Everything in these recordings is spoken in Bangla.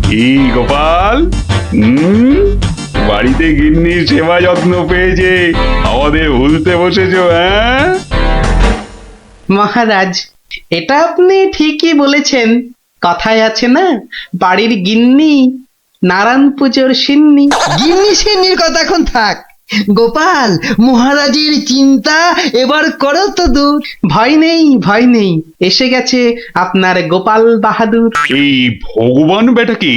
কি গোপাল, বাড়িতে গিন্নির সেবা যত্ন পেয়েছে আমাদের ভুলতে বসেছো? হ্যাঁ মহারাজ, এটা আপনি ঠিকই বলেছেন। কথায় আছে না, বাড়ির গিন্নি নারায়ণ পুজোর সিন্নি। গিন্নি সিন্নির কথা এখন থাক। গোপাল, মহারাজের চিন্তা এবার করো তো দূর। ভয় নেই, ভয় নেই, এসে গেছে আপনার গোপাল বাহাদুর। এই ভগবান বেটাকে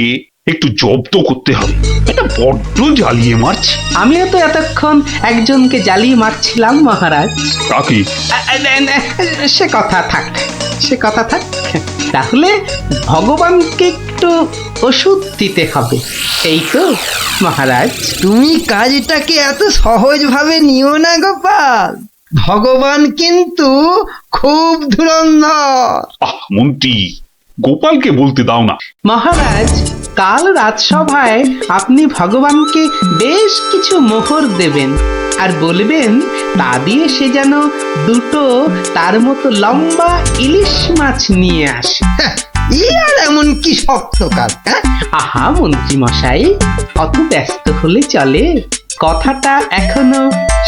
একটু জব্দ করতে হবে, এটা বড্ড জ্বালিয়ে মারছে। আমিও তো এতক্ষণ একজনকে জ্বালিয়ে মারছিলাম মহারাজ। কাকে? সে কথা থাক, সে কথা থাক। তাহলে ভগবানকে একটু ওষুধ দিতে হবে, এই তো মহারাজ। তুমি কাজটাকে এত সহজভাবে নিও না গোপাল, ভগবান কিন্তু খুব ধুরন্ধর। মন্ত্রী, গোপালকে বলতে দাও না। মহারাজ, কাল রাজসভায় আপনি ভগবানকে বেশ কিছু মোহর দেবেন আর বলবেন তা দিয়ে সে যেন দুটো তার মতো লম্বা ইলিশ মাছ নিয়ে আসে। আর এমন কি শক্ত কাজ? আহা মন্ত্রী মশাই, অত ব্যস্ত হলে চলে? কথাটা এখনো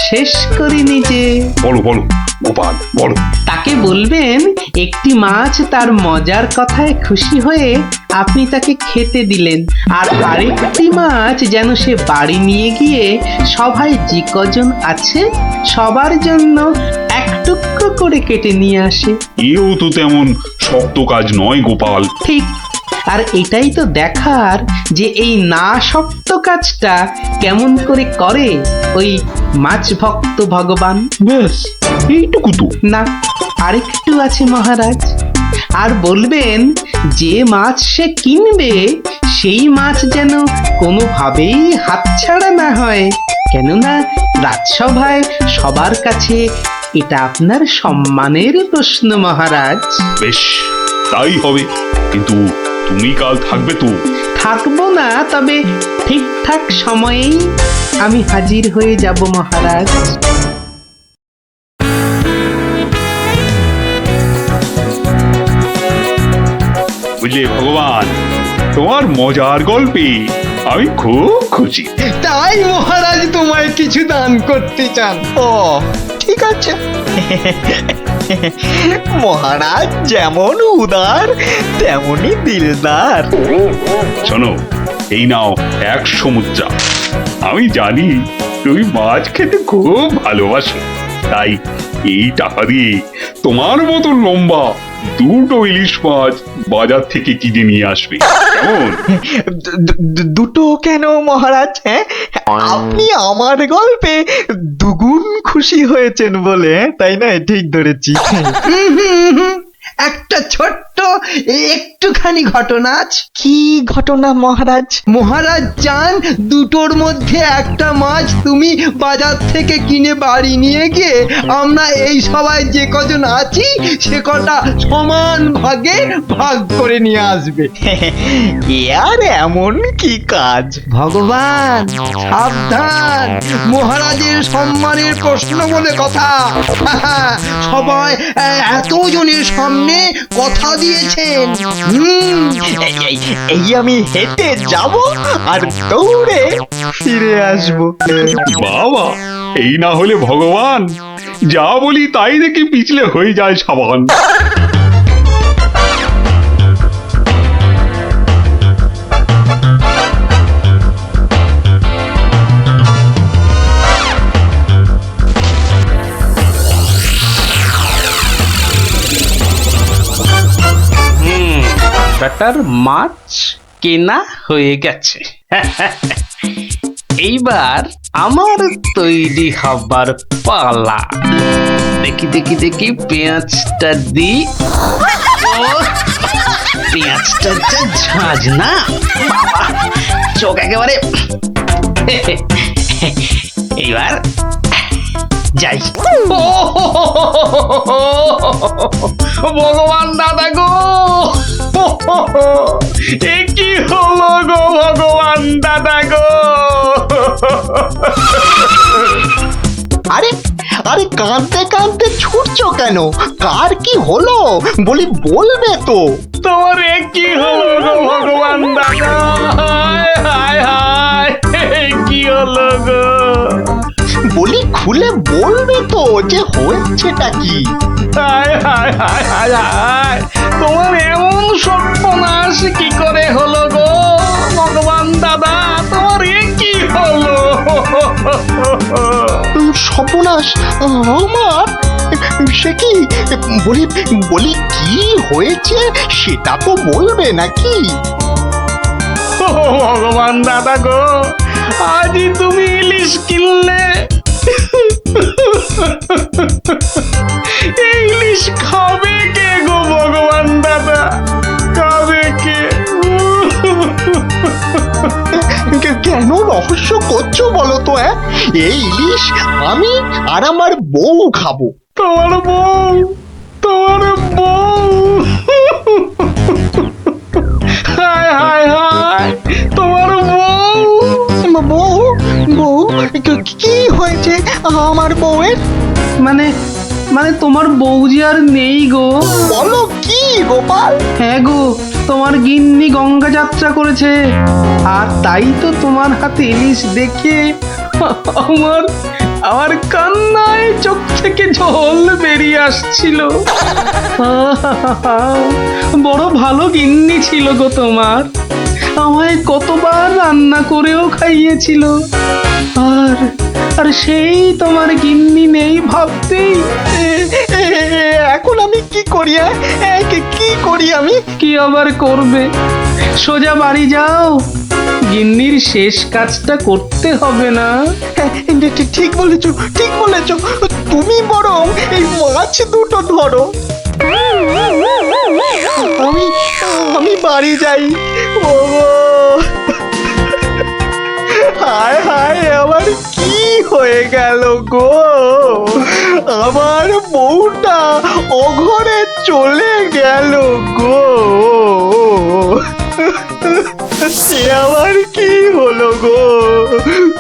শেষ করিনি যে। বলো বলো গোপাল, বলো। তাকে বলবেন একটি মাছ তার মজার কথায় খুশি হয়ে আপনি তাকে খেতে দিলেন, আর আরেকটি মাছ যেন সে বাড়ি নিয়ে গিয়ে সবাই যে কজন আছে সবার জন্য এক টুকরো করে কেটে নিয়ে আসে। এও তো তেমন শক্ত কাজ নয় গোপাল। ঠিক, আর এটাই তো দেখার যে এই না শক্ত কাজটা কেমন করে করে ওই মাছ ভক্ত ভগবান। ব্যাস এইটুকু তো? না, আরেকটু আছে মহারাজ। আর বলবেন যে মাছ সে কিনবে সেই মাছ যেন কোনোভাবেই হাতছাড়া না হয়, কেননা রাজসভায় সবার কাছে এটা আপনার সম্মানের প্রশ্ন মহারাজ। বেশ, তাই হবে, কিন্তু তুমি কাল থাকবে তো? থাকবো না, তবে ঠিকঠাক সময়েই আমি হাজির হয়ে যাব মহারাজ। বুঝলে ভগবান, তোমার মজার গল্পে আমি খুব খুশি। তাই মহারাজ তোমায় কিছু দান করতে চান? ও ঠিক আছে। মহারাজ যেমন উদার তেমনি দিলদার। শোনো, এই নাও 100 মুদ্রা। আমি জানি তুমি মাছ খেতে খুব ভালোবাসো, তাই এই টাকা দিয়ে তোমার মতো লম্বা দুটো ইলিশ মাছ বাজার থেকে কিনে নিয়ে আসবে, কেমন? দুটো কেন মহারাজ? হ্যাঁ, আপনি আমার গল্পে দুগুণ খুশি হয়েছেন বলে, তাই না? ঠিক ধরেছি। একটা ছোট্ট একটুখানি ঘটনা আছে। কি ঘটনা মহারাজ? মহারাজ চান দুটোর মধ্যে একটা মাছ তুমি বাজার থেকে কিনে বাড়ি নিয়ে গিয়ে আমরা এই সবাই যে কজন আছি সে কটা সমান ভাগে ভাগ করে নিয়ে আসবে। আর এমন কি কাজ? ভগবান সাবধান, মহারাজের সম্মানের প্রশ্ন বলে কথা। সবাই এতজনের সামনে কথা দিয়েছেন। এই আমি হেঁটে যাব আর দৌড়ে ফিরে আসবো। বাবা, এই না হলে ভগবান, যা বলি তাই দেখি পিছলে হয়ে যায় সাবান। বেটার মাছ কেনা হয়ে গেছে। এইবার আমার তৈরি হবার পালা। দেখি দেখি দেখি পেঁয়াজটা দি। পেঁয়াজটা যা ঝাঁজ না, বাবা, চোখ একেবারে। এইবার যাই। ভগবান দাদা গো, এ কি হলো গো ভগবান দাদা গো। আরে আরে, কাঁদতে কাঁদতে ছুটছো কেন? কার কি হলো বলি, বলবে তো? তোমার এ কি হলো গো ভগবান দাদা। খুলে বলবে তো যে হয়েছেটা কি? হায় হায় হায় হায় হায়, তোমার এমন সর্বনাশ কি করে হলো গো ভগবান দাদা, তোমার এ কি হলো? সর্বনাশ আমার? সে কি? বলি বলি কি হয়েছে সেটা তো বলবে নাকি? ও ভগবান দাদা গো, আজই তুমি ইলিশ কিনলে, এই ইলিশ খাবে কে গো ভগবান দাদা, খাবে কে? কেন রহস্য করছো বলো তো? এই ইলিশ আমি আর আমার বউ খাবো। তোমার বউ, তোমার বউ, হায় হায় হায়, তোমার বউ। বউ? বউ? কি হয়েছে আমার বউয়ের? মানে মানে তোমার বউ যে আর নেই গো। বলো কি গোপাল? হ্যাঁ গো, তোমার গিন্নি গঙ্গা যাত্রা করেছে, আর তাই তো তোমার হাতে ইলিশ দেখে আমার আমার কান্নায় চোখ থেকে জল বেরিয়ে আসছিল। বড় ভালো গিন্নি ছিল গো তোমার, আমায় কতবার রান্না করেও খাইয়েছিল। আর আর সেই তোমার গিন্নি নেই ভাবতেই এখন আমি কি করি? কি করি আমি? কি আবার করবে, সোজা বাড়ি যাও, গিন্নির শেষ কাজটা করতে হবে না? ঠিক বলেছো, ঠিক বলেছো। তুমি বরং এই মাছ দুটো ধরো, আমি আমি বাড়ি যাই। ও হায় হায়, আমার কি হয়ে গেল গো? আমার বউটা অঘরে চলে গেল গো। সে আবার কি হলো গো?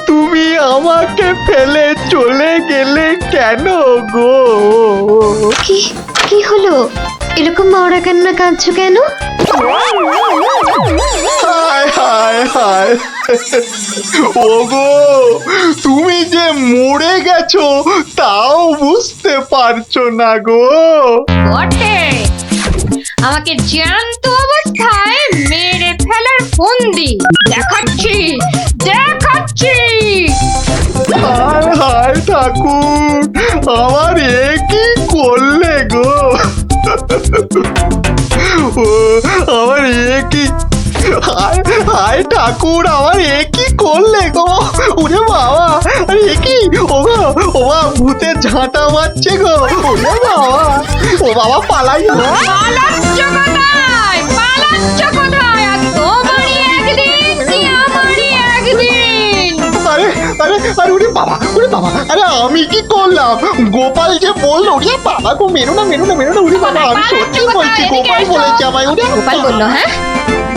তুমি আমাকে ফেলে চলে গেলে কেন গো? কি কি হলো? এরকম মরা কান্না কাঁদছো কেন? হায় হায় হায়, ওগো তুমি যে মরে গেছো তাও বুঝতে পারছো না গো? বটে, আমাকে জ্যান্ত অবস্থায় মেরে ফেলার ফন্দি দেখাচ্ছি দেখাচ্ছি। হায় হায় ঠাকুর, আমার এ কি করলে গো? ও আমার এ কি, হায় হায় ঠাকুর, আমার এ কি করলে গো? ওরে বাবা, আরে এ কি? ও গো, ও বাবা, ভূতের ঝাঁটা মারছে গো। ওরে বাবা, ও বাবা পালাই। পালাচ্ছ কোথায়? পালাচ্ছ কোথায়? আর তোমারই একদিন কি আমারই একদিন। আরে আরে আরে, ওরে বাবা, ওরে বাবা, আরে আমি কি করলাম? গোপাল যে বললো, ওরে বাবা গো, মেরো না মেরো না মেরো না, ওরে বাবা, আমি সত্যি বলছি, গোপাল বলেছে আমায়। ওরে গোপাল বললো? হ্যাঁ,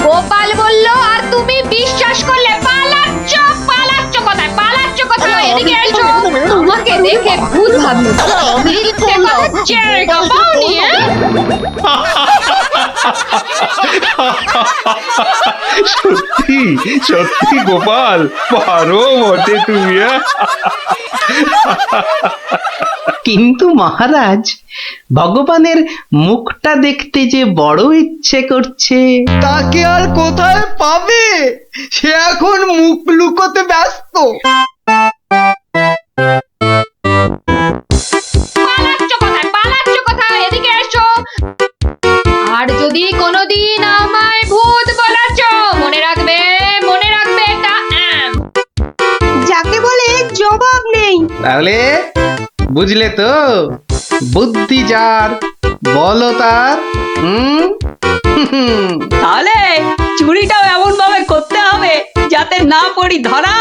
গোপাল বললো আর তুমি বিশ্বাস করলে? পালাচ্ছ, পালাচ্ছ কোথায়? পালাচ্ছ কোথায়? এদিকে এসো, আমাকে দেখে ভূত ভাবলো। আরে আমি কি করলাম? জায়গা পাওনি? সত্যি সত্যি গোপাল, পারো বটে তুমি। কিন্তু মহারাজ, ভগবানের মুখটা দেখতে যে বড় ইচ্ছে করছে। তাকে আর কোথায় পাবে? সে এখন মুখ লুকোতে ব্যস্ত। পালাচ্ছ কোথায়? পালাচ্ছ কোথায়? এদিকে এসো। আর যদি কোনোদিন আমায় ভূত বলেছ, মনে রাখবে, মনে রাখবে এটা যাকে বলে জবাব নেই। তাহলে বুঝলে তো, বুদ্ধি যার বলো তার। তাহলে চুরিটাও এমন ভাবে করতে হবে যাতে না পড়ি ধরা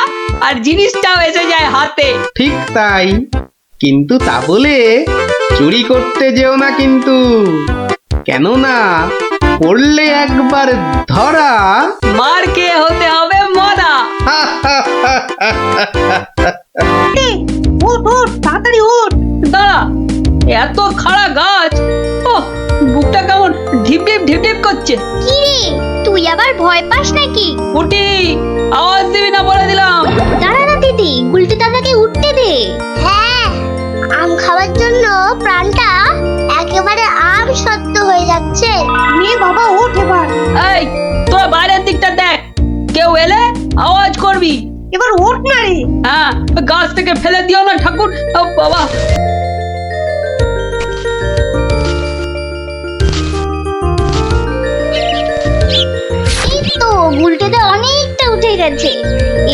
আর জিনিসটাও এসে যায় হাতে। ঠিক তাই, কিন্তু তা বলে চুরি করতে যেও না কিন্তু, কেননা পড়লে একবার ধরা। মার খেয়ে হতে হবে মরা। উঠ উঠ, তাড়াতাড়ি উঠ। দাঁড়া, এত খাড়া গাছ, ও বুকটা কেমন ঢিপ ঢিপ ঢিপ ঢিপ করছে। কি রে, তুই আবার ভয় পাস নাকি? উঠি, আওয়াজ দিবি না বলে দিলাম। দাঁড়া না দিদি, উল্টে দাদাকে উঠতে দে। হ্যাঁ, খাওয়ার জন্য প্রাণটা একেবারে আম সত্য হয়ে যাচ্ছে। নিয়ে বাবা ওঠ এবার, এই তোরা বাইরের দিকটা দেখ, কেউ এলে আওয়াজ করবি। এবার ওঠ না রে। হ্যাঁ, গাছ থেকে ফেলে দিও না ঠাকুর। ও বাবা, এই তো উল্টেতে অনেকটা উঠে গেছে।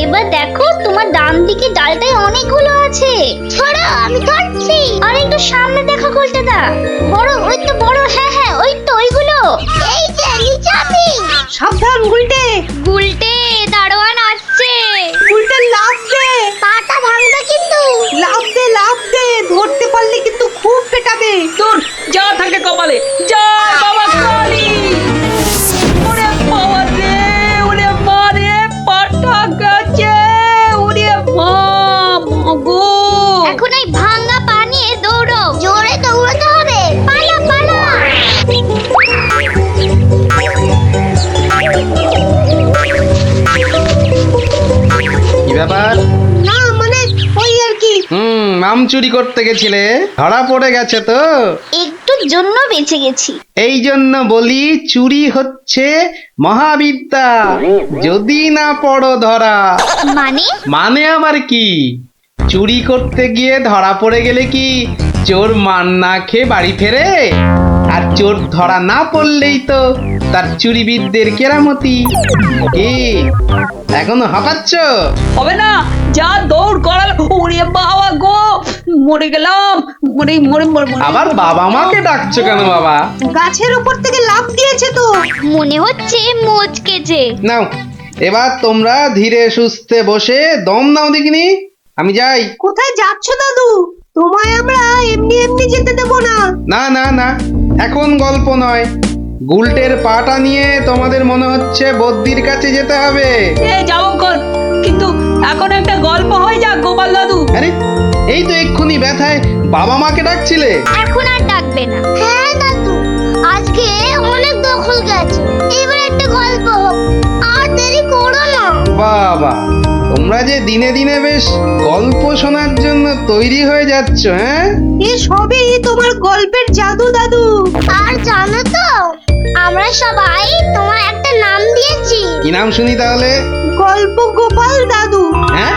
এবার দেখো তোমার ডান দিকে ডালটায় অনেকগুলো আছে। ছড়া, আমি ধরছি। আর একটু সামনে দেখো উল্টেটা, বড়, ওই তো বড়। হ্যাঁ হ্যাঁ, ওই তো ওইগুলো। এই যে নিচে আমি। সাবধান গুলটে, গুলটে দারোয়ান আসছে। গুলটে লাফ দে, পাটা ভাঙবে কিন্তু। লাফ দে, লাফ দে, ধরতে পারলে কিন্তু খুব পেটাবে। তোর যা থাকে কপালে। জয় বাবা কালী। ওরে বাবা রে, ওরে মা রে, পাটা গেছে। ওরে মা, মাগো। এখন এই ভাঙা পা নিয়ে দৌড়ো, জোরে দৌড়াতে হবে। পালা পালা। কি ব্যাপার? না মানে ওই আর কি। আম চুরি করতে গেছিলে, ধরা পড়ে গেছে তো? একটুর জন্য বেঁচে গেছি। এই জন্য বলি চুরি হচ্ছে মহাবিদ্যা, যদি না পড়ো ধরা। মানে মানে আবার কি? চুরি করতে গিয়ে ধরা পড়ে গেলে কি চোর মান না খেয়ে বাড়ি ফেরে? আর চোর ধরা না পড়লেই তো তার চুরিবিদদের কেরামতি। কি এখনো হাঁপাচ্ছ? হবে না, যা দৌড় করাল। ওরে বাবা গো, মরে গেলাম। মরে মরে মরে মরে। আবার বাবা মাকে ডাকছো কেন বাবা? গাছের উপর থেকে লাফ দিয়েছে তো। মনে হচ্ছে মচকেছে। নাও এবার তোমরা ধীরে সুস্থে বসে দম নাও দেখিনি। আমি যাই। কোথায় যাচ্ছ দাদু? তোমায় আমরা এমনি এমনি যেতে দেবো না। না না না, এখন গল্প নয়। গুলটের পাটা নিয়ে তোমাদের মনে হচ্ছে বদ্যির কাছে যেতে হবে। এই যাবো কর, কিন্তু এখন একটা গল্প হয়ে যাক গোপাল দাদু। আরে এই তো এক্ষুনি ব্যথায় বাবা মাকে ডাকছিলে। এখন আর ডাকবে না। হ্যাঁ দাদু, আজকে অনেক দখল গেছে। এবার একটা গল্প হোক, আর দেরি করো না। বাবা, তোমরা যে দিনে দিনে বেশ গল্প শোনার জন্য তৈরি হয়ে যাচ্ছ। হ্যাঁ, এ সবই তোমার গল্পের জাদু দাদু। আর জানো তো, আমরা সবাই তোমার একটা নাম দিয়েছি। কি নাম শুনি তাহলে? গল্প গোপাল দাদু। হ্যাঁ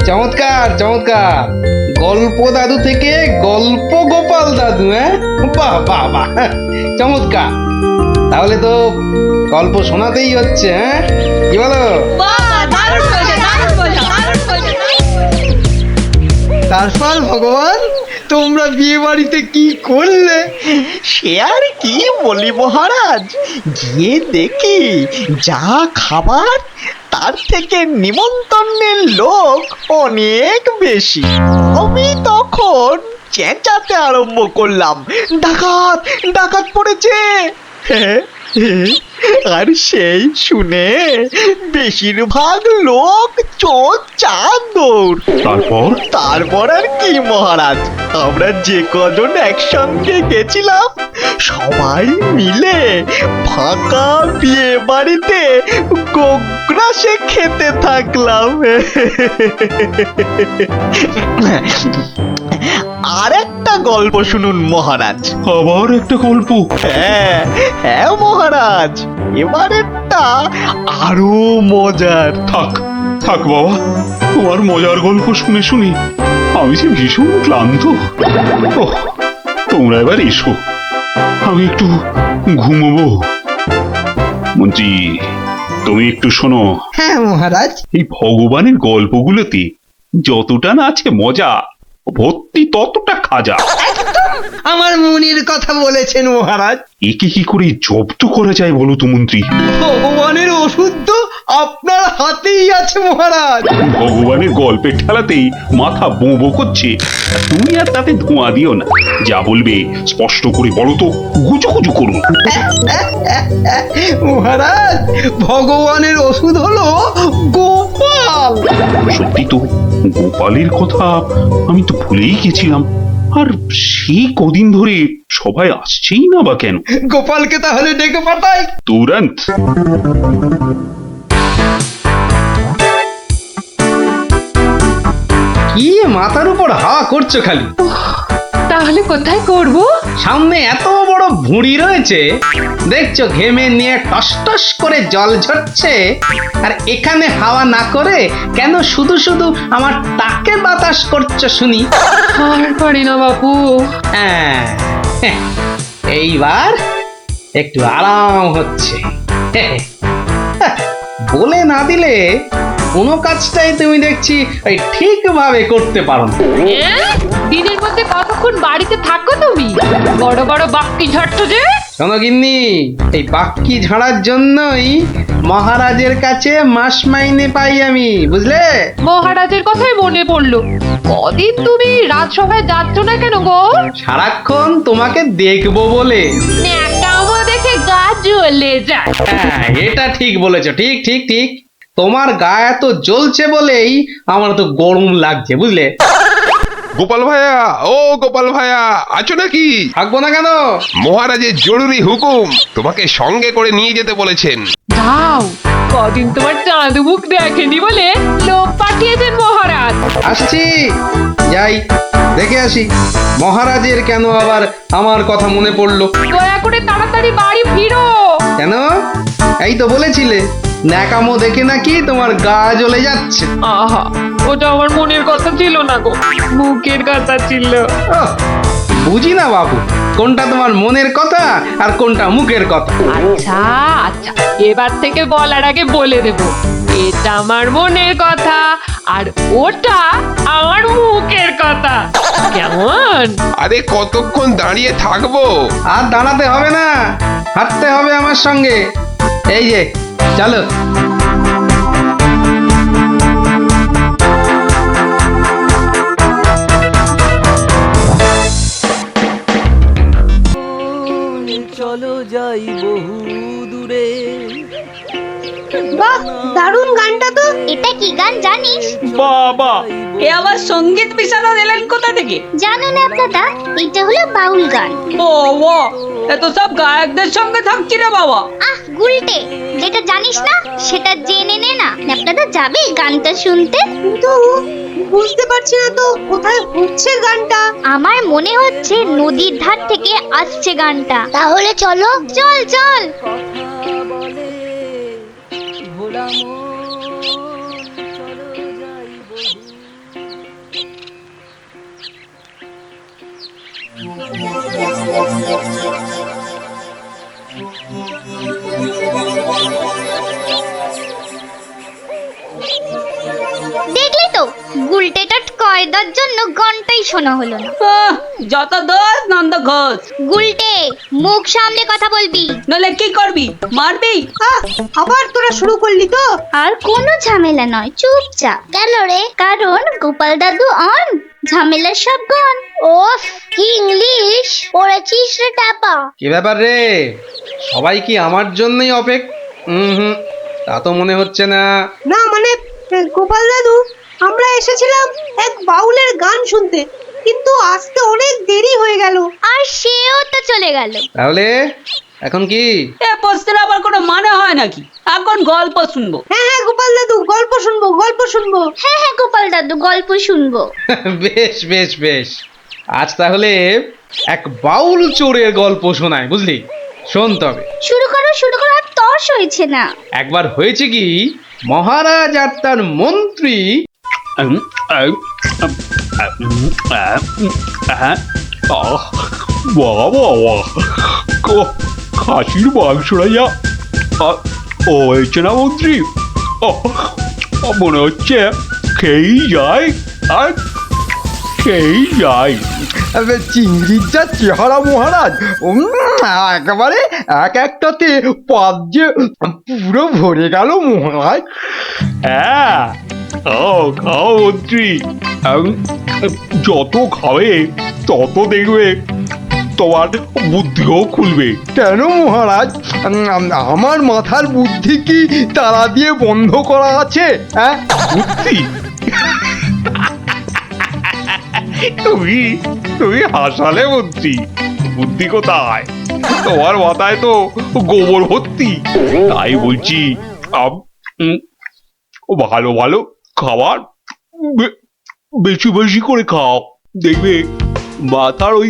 চমৎকার চমৎকার। গল্প দাদু থেকে গল্প গোপাল দাদু। হ্যাঁ, বাহ বাহ বাহ, চমৎকার। তাহলে তো গল্প শোনাতেই হচ্ছে। হ্যাঁ, কি বলো? বাহ, দারুণ হয়েছে, দারুণ হয়েছে, দারুণ হয়েছে। তারপর ভগবান, তোমরা বিয়ে বাড়িতে কি করলে? সে আর কি বলি মহারাজ, গিয়ে দেখি যা খাবার তার থেকে নিমন্ত্রণের লোক অনেক বেশি। আমি তখন চেঁচাতে আরম্ভ করলাম, ডাকাত ডাকাত পড়েছে। আর সেই শুনে বেশিরভাগ লোক চোর চাঁদর। তারপর আর কি মহারাজ, আমরা যে কজন একসঙ্গে গেছিলাম সবাই মিলে ফাঁকা বিয়ে বাড়িতে গোগ্রাসে খেতে থাকলাম। আর একটা গল্প শুনুন মহারাজ। আবার একটা গল্প? হ্যাঁ হ্যাঁ মহারাজ, এবারেরটা আরো মজার। থাক থাক বাবা, তোমার মজার গল্প শুনে শুনে আমি যে ভীষণ ক্লান্ত। ওহ, তোমরা এবার এসো, আমি একটু ঘুমোবো। মন্ত্রী, তুমি একটু শোনো। হ্যাঁ মহারাজ। এই ভগবানের গল্পগুলোতে যতটা না আছে মজা, ভর্তি ততটা খাজা। আমার মনের কথা বলেছেন মহারাজ। একে কি করে জব্দ করা যায় বলো তো মন্ত্রী? ভগবানের ওষুধ তো আপনার হাতেই আছে মহারাজ। ভগবানের গল্পের ঠেলাতেই মাথা বোঁ বোঁ করছে, তুমি আর তাতে ধোঁয়া দিও না। যা বলবে স্পষ্ট করে বলো তো, গুজু গুজু করুন। মহারাজ, ভগবানের ওষুধ হলো গোপাল। সত্যি তো, গোপালের কথা আমি তো ভুলেই গেছিলাম। আর সেই কদিন ধরে সবাই আসছেই না বা কেন? গোপালকে তাহলে ডেকে পাঠাই। তুরন্ত। কি মাথার উপর হাওয়া করছো খালি? তাহলে কোথায় করব? সামনে এত বড় ভুঁড়ি রয়েছে, দেখছো ঘেমে নিয়ে টস টস করে জল ঝরছে, আর এখানে হাওয়া না করে কেন শুধু শুধু আমার টাকে বাতাস করছো শুনি? আর পারি না বাপু। হ্যাঁ, এইবার একটু আরাম হচ্ছে। বলে না দিলে কোনো কাজটাই তুমি দেখছি ওই ঠিকভাবে করতে পারো না। দিনের মধ্যে কতক্ষণ বাড়িতে থাকো তুমি? বড় বড় বাক্কি ঝাড়ছো যে। শোনো গিন্নি, এই বাক্কি ঝাড়ার জন্যই মহারাজের কাছে মাস মাইনে পাই আমি, বুঝলে? মহারাজের কথাই মনে পড়লো। কদিন তুমি রাজসভায় যাচ্ছ না কেন গো? সারাক্ষণ তোমাকে দেখবো বলে। ন্যাকামো দেখে গা জ্বলে যায়। হ্যাঁ, এটা ঠিক বলেছো, ঠিক ঠিক ঠিক। তোমার গা এত জ্বলছে বলেই আমার তো গরম লাগছে, বুঝলে? গোপাল ভাইয়া, ও গোপাল ভাইয়া, আছো নাকি? থাকবো না কেন? মহারাজের জরুরি হুকুম, তোমাকে সঙ্গে করে নিয়ে যেতে বলেছেন। যাও, কদিন তোমার চাঁদ মুখ দেখেনি বলে লোক পাঠিয়েছেন মহারাজ। আসছি, যাই দেখে আসি মহারাজের কেন আবার আমার কথা মনে পড়লো। দয়া করে তাড়াতাড়ি বাড়ি ফিরো। কেন? এই তো বলেছিলে ন্যাকামো দেখে নাকি তোমার গা জ্বলে যাচ্ছে। আহা, ওটা আমার মনের কথা ছিল না গো, মুখের কথা ছিল। ওহ, বুঝি না বাবু, কোনটা তোমার মনের কথা আর কোনটা মুখের কথা। আচ্ছা আচ্ছা, এবার থেকে বলার আগে বলে দেব, এটা আমার মনের কথা আর ওটা আমার মুখের কথা। কেমন? আরে কতক্ষণ দাঁড়িয়ে থাকবো? আর দাঁড়াতে হবে না, হাঁটতে হবে আমার সঙ্গে। এই যে চলো। চলো যাই বহু দূরে। বাহ, দারুণ গানটা তো। এটা কি গান জানিস? বাবা, এ আবার সঙ্গীত মিশানো দিলেন কোথা থেকে? জানো না দাদা, এটা হলো বাউল গান। বাবা, এত সব গায়কদের সঙ্গে থাকছি রে বাবা। আহ গুলটে, যেটা জানিস না সেটা জেনে নে না। ন্যাপলাদা যাবে গানটা শুনতে? কিন্তু বুঝতে পারছি না তো কোথায় হচ্ছে গানটা। আমার মনে হচ্ছে নদীর ধার থেকে আসছে গানটা। তাহলে চলো, চল চল। ভোলা মন, চলো যাই বহু। দেখলি তো, গুলটেটার কয়দার জন্য গানটাই শোনা হলো না। যত দোষ নন্দ ঘোষ। গুলটে, মুখ সামলে কথা বলবি। নলে কি করবি? মারবি? আবার তোরা শুরু করলি তো। আর কোনো ঝামেলা নয়, চুপচাপ। কেন রে? কারণ গোপাল দাদু অন ঝামেলার সব গান। ওফ, কি ইংলিশ পড়েছিস রে টাপা। কি ব্যাপার রে, সবাই কি আমার জন্যই হুম, তা তো মনে হচ্ছে না। না মানে গোপাল দাদু, আমরা এসেছিলাম এক বাউলের গান শুনতে, কিন্তু আসতে অনেক দেরি হয়ে গেল। আর সেও তো চলে গেল। তাহলে এখন কি? এ প্রশ্নের আবার কোনো মানে হয় নাকি? এখন গল্প শুনবো। হ্যাঁ হ্যাঁ গোপাল দাদু, গল্প শুনবো গল্প শুনবো। হ্যাঁ হ্যাঁ গোপাল দাদু, গল্প শুনবো। বেশ বেশ বেশ, আজ তাহলে এক বাউল চোরের গল্প শোনায়, বুঝলি? শোন তবে। শুরু করো শুরু করো, আর তর্স হয়েছে না। একবার হয়েছে কি, মহারাজ আর তার মন্ত্রী খাসির মাংস রাজা ও হয়েছে না মন্ত্রী? মনে হচ্ছে খেয়েই যায় আর খেয়েই যায়। চিংড়ির যা চেহারা মহারাজ, একেবারে এক একটাতে পাত যে পুরো ভরে গেল মহারাজ। হ্যাঁ, খাও মন্ত্রী। যত খাবে তত দেখবে তোমার বুদ্ধিও খুলবে। কেন মহারাজ, আমার মাথার বুদ্ধি কি তারা দিয়ে বন্ধ করা আছে? হ্যাঁ, বুদ্ধি? তুমি তুমি হাসালে মন্ত্রী, বুদ্ধি কোথায়? তোমার মাথায় তো গোবর ভর্তি। তাই বলছি, ভালো ভালো খাবার বেশি বেশি করে খাও, দেখবে মাথার ওই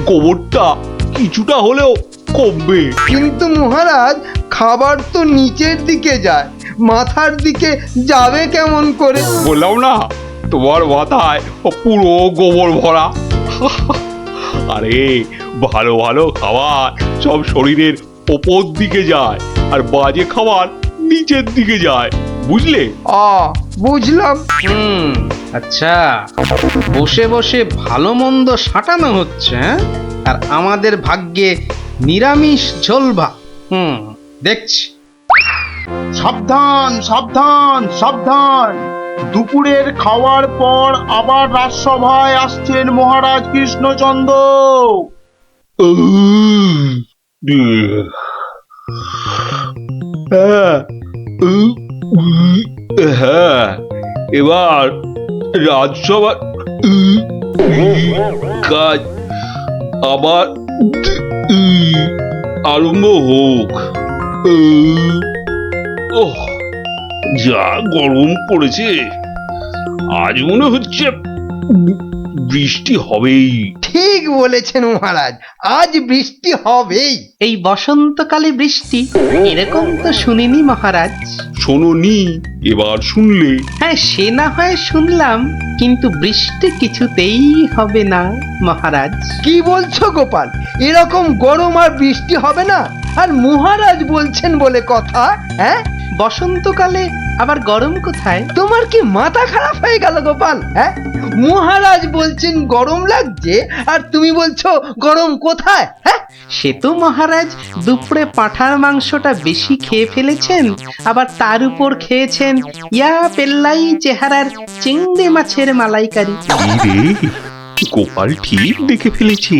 গোবরটা কিছুটা হলেও কমবে। কিন্তু মহারাজ খাবার তো নিচের দিকে যায়, মাথার দিকে যাবে কেমন করে? বললাম না তোমার মাথায় পুরো গোবর ভরা। আরে ভালো ভালো খাবার সব শরীরের ওপর দিকে যায়, আর বাজে খাবার নিচের দিকে যায়, বুঝলে? বুঝলাম। আচ্ছা, বসে বসে ভালো মন্দ সাঁটানো হচ্ছে, হ্যাঁ? আর আমাদের ভাগ্যে নিরামিষ ঝোল ভাত। দেখছি। সাবধান সাবধান সাবধান, দুপুরের খাওয়ার পর আবার রাজসভায় আসছেন মহারাজ কৃষ্ণচন্দ্র। হ্যাঁ, এবার রাজসভার কাজ আবার আরম্ভ হোক। ওহ, যা গরম পড়েছে, আজ মনে হচ্ছে বৃষ্টি হবেই। ঠিক বলেছেন মহারাজ, আজ বৃষ্টি হবেই। এই বসন্তকালে বৃষ্টি এরকম তো শুনিনি মহারাজ। শোনোনি, এবার শুনলে। হ্যাঁ, সে না হয় শুনলাম, কিন্তু বৃষ্টি কিছুতেই হবে না মহারাজ। কি বলছো গোপাল? এরকম গরম আর বৃষ্টি হবে না? আর মহারাজ বলছেন বলে কথা, হ্যাঁ? বসন্তকালে আবার গরম কোথায়? তোমার কি মাথা খারাপ হয়ে গেল গোপাল? হ্যাঁ, মহারাজ বলছেন গরম লাগছে, আর তুমি বলছো গরম কোথায়? হ্যাঁ, সে তো মহারাজ দুপুরে পাঁঠার মাংসটা বেশি খেয়ে ফেলেছেন, আবার তার উপর খেয়েছেন ইয়া পেল্লাই চেহারার চিংড়ি মাছের মালাইকারি। রে, গোপাল ঠিক দেখে ফেলেছে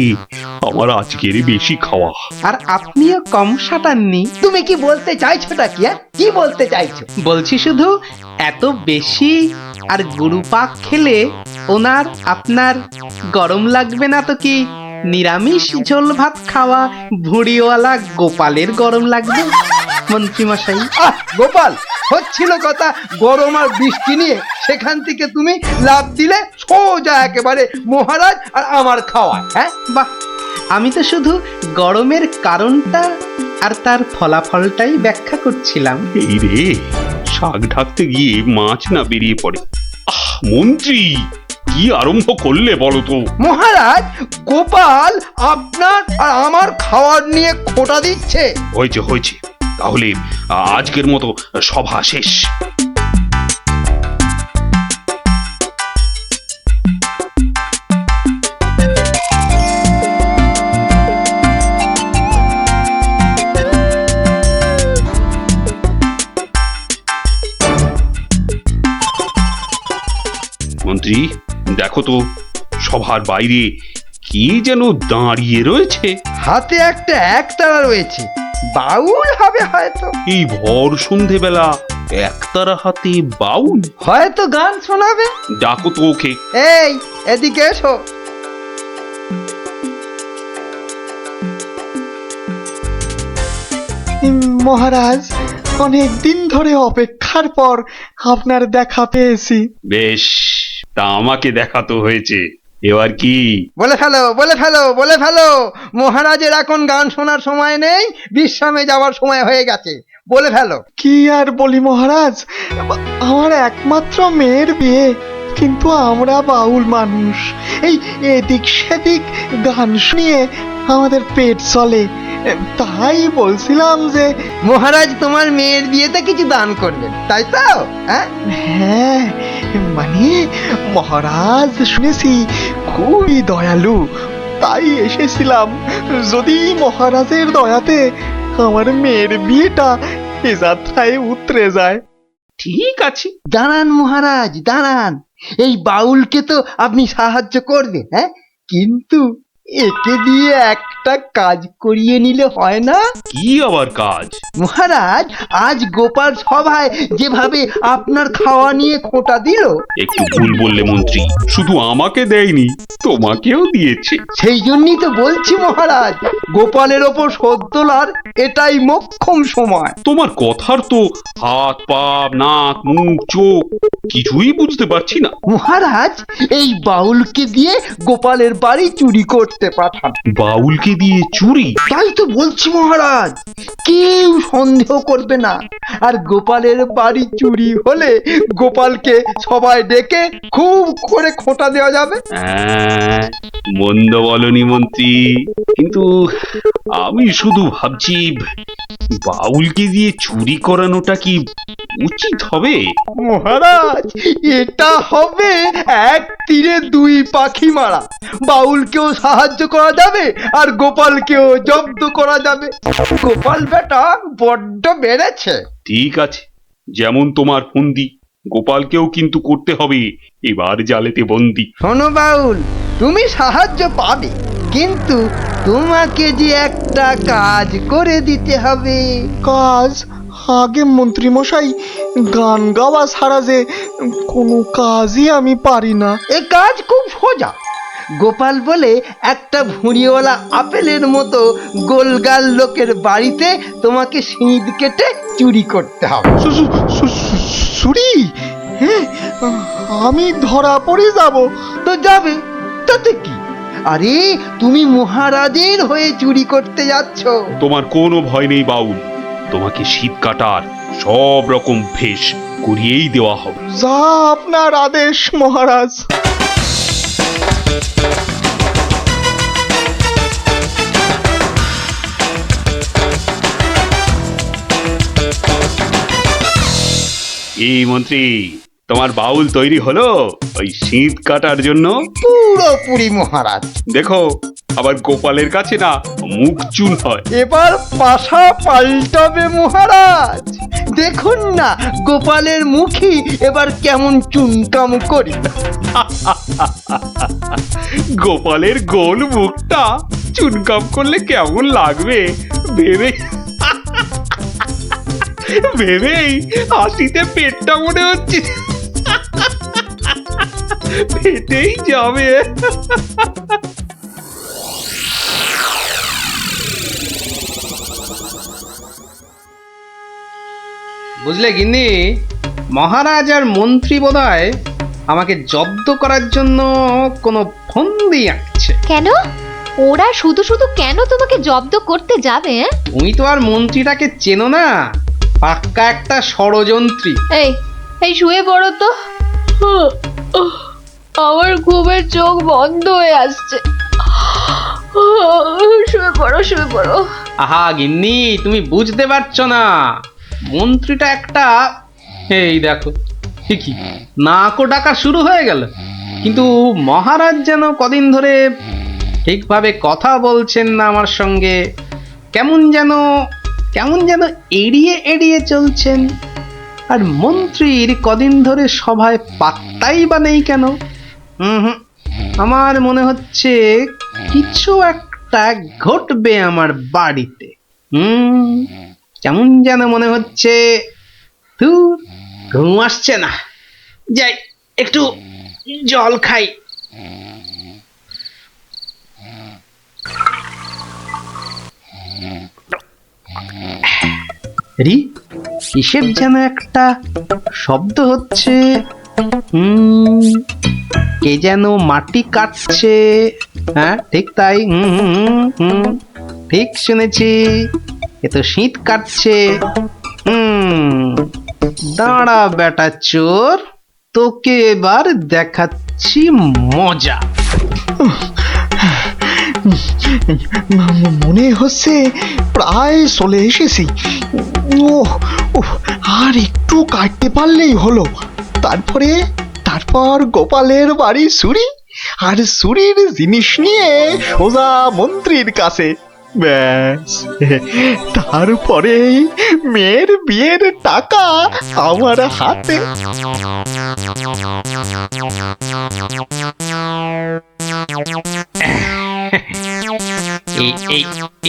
আমার আজকের বেশি খাওয়া। আর আপনিও কম সাটাননি। তুমি কি বলতে চাইছোটা কি? হ্যাঁ, কি বলতে চাইছো? বলছি শুধু এত বেশি আর গুরুপাক খেলে ওনার আপনার গরম লাগবে না তো কি নিরামিষ ঝোল ভাত খাওয়া ভুড়িওয়ালা গোপালের গরম লাগবে মন্ত্রী মশাই? গোপাল, হচ্ছিল কথা গরম আর বৃষ্টি নিয়ে, সেখান থেকে তুমি লাভ দিলে সোজা একেবারে মহারাজ আর আমার খাওয়া। হ্যাঁ, বাহ, আমি তো শুধু গরমের কারণটা আর তার ফলাফলটাই ব্যাখ্যা করছিলাম। এই রে, শাক ঢাকতে গিয়ে মাছ না বেরিয়ে পড়ে। মন্ত্রী, কি আরম্ভ করলে বলো তো? মহারাজ, গোপাল আপনার আর আমার খাওয়ার নিয়ে খোঁটা দিচ্ছে। হয়েছে হয়েছে, তাহলে আজকের মতো সভা শেষ। মন্ত্রী, দেখো তো সভার বাইরে কি যেন দাঁড়িয়ে রয়েছে। হাতে একটা একতারা রয়েছে, বাউল হবে হয়তো। এই ভর সন্ধেবেলা একতারা হাতে বাউল? হয়তো গান শোনাবে। ডাকো তো ওকে। এই, এদিকে এসো। মহারাজ, অনেক দিন ধরে অপেক্ষার পর আপনার দেখা পেয়েছি। বেশ, তা আমাকে দেখাতো হয়েছে, এবার কি? বলে ফেলো, বলে ফেলো, বলে ফেলো। মহারাজের এখন গান শোনার সময় নেই, বিশ্রামে যাওয়ার সময় হয়ে গেছে। বলে ফেলো। কি আর বলি মহারাজ, আমার একমাত্র মেয়ের বিয়ে, কিন্তু আমরা বাউল মানুষ, এই এদিক সেদিক গান শুনিয়ে আমাদের পেট চলে। তাই বলছিলাম যে মহারাজ তোমার মেয়ের বিয়েতে কিছু দান করবেন, তাই তো? হ্যাঁ, হ্যাঁ, মানে মহারাজ শুনেছি খুবই দয়ালু, তাই এসেছিলাম। যদি মহারাজের দয়াতে আমার মেয়ের বিয়েটা এ যাত্রায় উতরে যায়। ঠিক আছে, দাঁড়ান মহারাজ, দাঁড়ান। এই বাউলকে তো আপনি সাহায্য করবেন, হ্যাঁ, কিন্তু একে দিয়ে একটা কাজ করিয়ে নিলে হয় না? কি আবার কাজ? মহারাজ, আজ গোপাল সভায় যেভাবে আপনার খাওয়া নিয়ে খোঁটা দিল, একটু ভুল বললে মন্ত্রী, শুধু আমাকে দেয়নি, তোমাকেও দিয়েছে। সেই জন্যই তো বলছি মহারাজ, গোপালের ওপর শোধ তোলার এটাই মোক্ষম সময়। তোমার কথার তো হাত পা নাক মুখ চোখ কিছুই বুঝতে পারছি না। মহারাজ, এই বাউলকে দিয়ে গোপালের বাড়ি চুরি করতে পাঠান। বাউলকে দিয়ে চুরি? তাই তো বলছি মহারাজ, কেউ সন্দেহ করবে না। আর গোপালের বাড়ি চুরি হলে গোপালকে সবাই ডেকে খুব করে খোঁটা দেওয়া যাবে। মন্দ বলনি মন্ত্রী, কিন্তু আমি শুধু ভাবছি বাউলকে দিয়ে চুরি করানোটা কি উচিত হবে? মহারাজ, এটা হবে এক তীরে দুই পাখি মারা। বাউলকেও সাহায্য করা যাবে আর গোপালকেও জব্দ করা যাবে। গোপাল বেটা বড্ড বেড়েছে। ঠিক আছে, যেমন তোমার ফন্দি, গোপালকেও কিন্তু করতে হবে এবার জালেতে বন্দি। শোনো বাউল, তুমি সাহায্য পাবে, কিন্তু তোমাকে যে একটা কাজ করে দিতে হবে। কাজ? আগে মন্ত্রী মশাই, গান গাওয়া ছাড়া যে কোনো কাজই আমি পারি না। এ কাজ খুব সোজা। গোপাল বলে একটা ভুঁড়িওয়ালা আপেলের মতো গোলগাল লোকের বাড়িতে তোমাকে সিঁধ কেটে চুরি করতে হবে। চুরি? হ্যাঁ, আমি ধরা পড়ে যাব। তো যাবে, তাতে কি? আরে, তুমি মহারাজের হয়ে চুরি করতে যাচ্ছ। তোমার কোনো ভয় নেই বাউল, তোমাকে শীত কাটার সব রকম ভেষ করিয়েই দেওয়া হবে। যা আপনার আদেশ মহারাজ। এই মন্ত্রী, তোমার বাউল তৈরি হলো ওই শীত কাটার জন্য? পুরোপুরি মহারাজ। দেখো, আবার গোপালের কাছে না মুখ চুন হয়। এবার পাশা পাল্টাবে মহারাজ। দেখুন না গোপালের মুখী এবার কেমন চুনকাম করি। গোপালের গোল মুখটা চুনকাম করলে কেমন লাগবে ভেবে ভেবেই হাসিতে পেটটা মনে হচ্ছে ফেটেই যাবে। বুঝলে গিন্নি, মহারাজ আর মন্ত্রী বোধহয় আমাকে জব্দ করার জন্য কোনো ফন্দি আঁকছে। কেন? ওরা শুধু শুধু কেন তোমাকে জব্দ করতে যাবে? তুমি তো আর মন্ত্রীটাকে চেনো না, পাক্কা একটা ষড়যন্ত্রী। এই এই শুয়ে পড়ো তো, আমার ঘুমের চোখ বন্ধ হয়ে আসছে। শুয়ে পড়ো, শুয়ে পড়ো। আহা গিন্নি, তুমি বুঝতে পারছো না, মন্ত্রীটা একটা, এই দেখো ঠিকই নাকও ডাকা শুরু হয়ে গেল। কিন্তু মহারাজ যেন কদিন ধরে ঠিকভাবে কথা বলছেন না আমার সঙ্গে, কেমন যেন এড়িয়ে এড়িয়ে চলছেন। আর মন্ত্রীর কদিন ধরে সভায় পাত্তাই বা নেই কেন? আমার মনে হচ্ছে কিছু একটা ঘটবে আমার বাড়িতে। কেমন যেন মনে হচ্ছে। ঘুম আসছে না, যাই একটু জল খাই। কিসের যেন একটা শব্দ হচ্ছে। কে যেন মাটি কাটছে। হ্যাঁ ঠিক তাই, ঠিক শুনেছি, এ তো শীত কাটছে। দাঁড়া বেটা চোর, তোকে এবার দেখাচ্ছি মজা। মনে হচ্ছে প্রায় চলে এসেছি। আর একটু কাটতে পারলেই হলো। তারপর গোপালের বাড়ি চুরি, আর চুরির জিনিস নিয়ে সোজা মন্ত্রীর কাছে। ব্যাস, তারপরে মেয়ের বিয়ের টাকা আমার হাতে।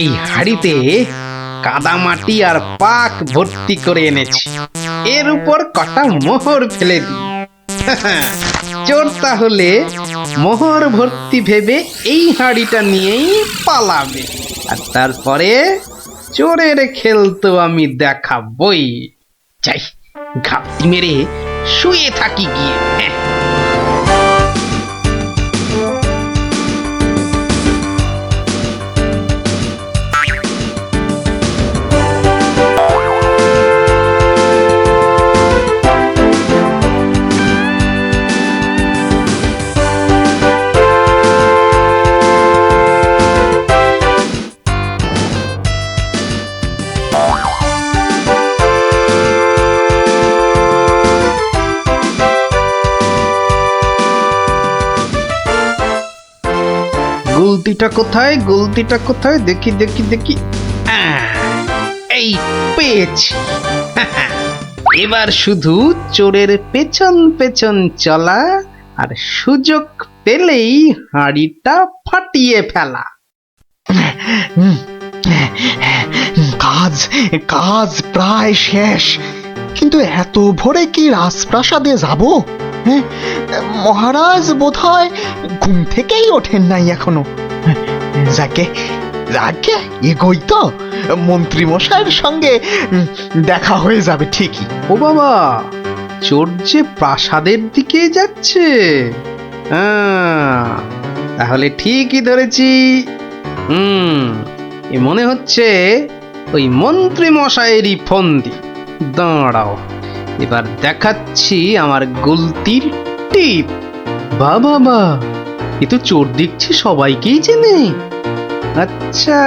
এই হাড়িতে কাদামাটি আর পাক ভর্তি করে এনেছি, এর উপর কটা মোহর ফেলে দিই। চোর তাহলে মোহর ভর্তি ভেবে এই হাড়িটা নিয়েই পালাবে, আর তারপরে চোরের খেল তো আমি দেখাবই। যাই, ঘাপটি মেরে শুয়ে থাকি গিয়ে। হ্যাঁ। গুলতিটা কোথায়, গুলতিটা কোথায়, দেখি দেখি দেখি। এই পেয়েছি। এবার শুধু চোরের পেছন পেছন চলা, আর সুযোগ পেলেই হাঁড়িটা ফাটিয়ে ফেলা। কাজ কাজ প্রায় শেষ, কিন্তু এত ভোরে কি রাজপ্রাসাদে যাব? হ্যাঁ, মহারাজ বোধহয় ঘুম থেকেই ওঠেন নাই এখনো। যাকে যাকে এগোই তো, মন্ত্রী মশাইয়ের সঙ্গে দেখা হয়ে যাবে ঠিকই। ও বাবা, চোর যে প্রাসাদের দিকে যাচ্ছে। তাহলে ঠিকই ধরেছি। এ মনে হচ্ছে ওই মন্ত্রী মশাইয়েরই ফন্দি। দাঁড়াও, এবার দেখাচ্ছি আমার গুলতির টিপ। বাবা বা, এ তো চোর দেখছি সবাইকেই চেনে। আচ্ছা,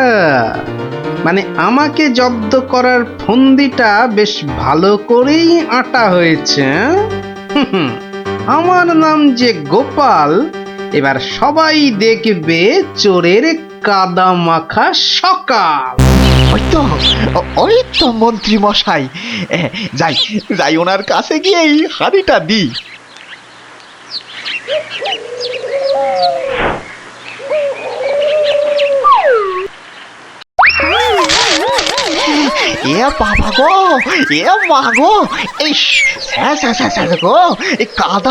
মানে আমাকে জব্দ করার ফন্দিটা বেশ ভালো করেই আঁটা হয়েছে। আমার নাম যে গোপাল, এবার সবাই দেখবে চোরের কাদা মাখা সকাল। ওই তো মন্ত্রী মশাই, যাই যাই ওনার কাছে গিয়ে এই হাড়িটা দিই। এ বাবা গো, এ মা গো, এই গো, এই কাদা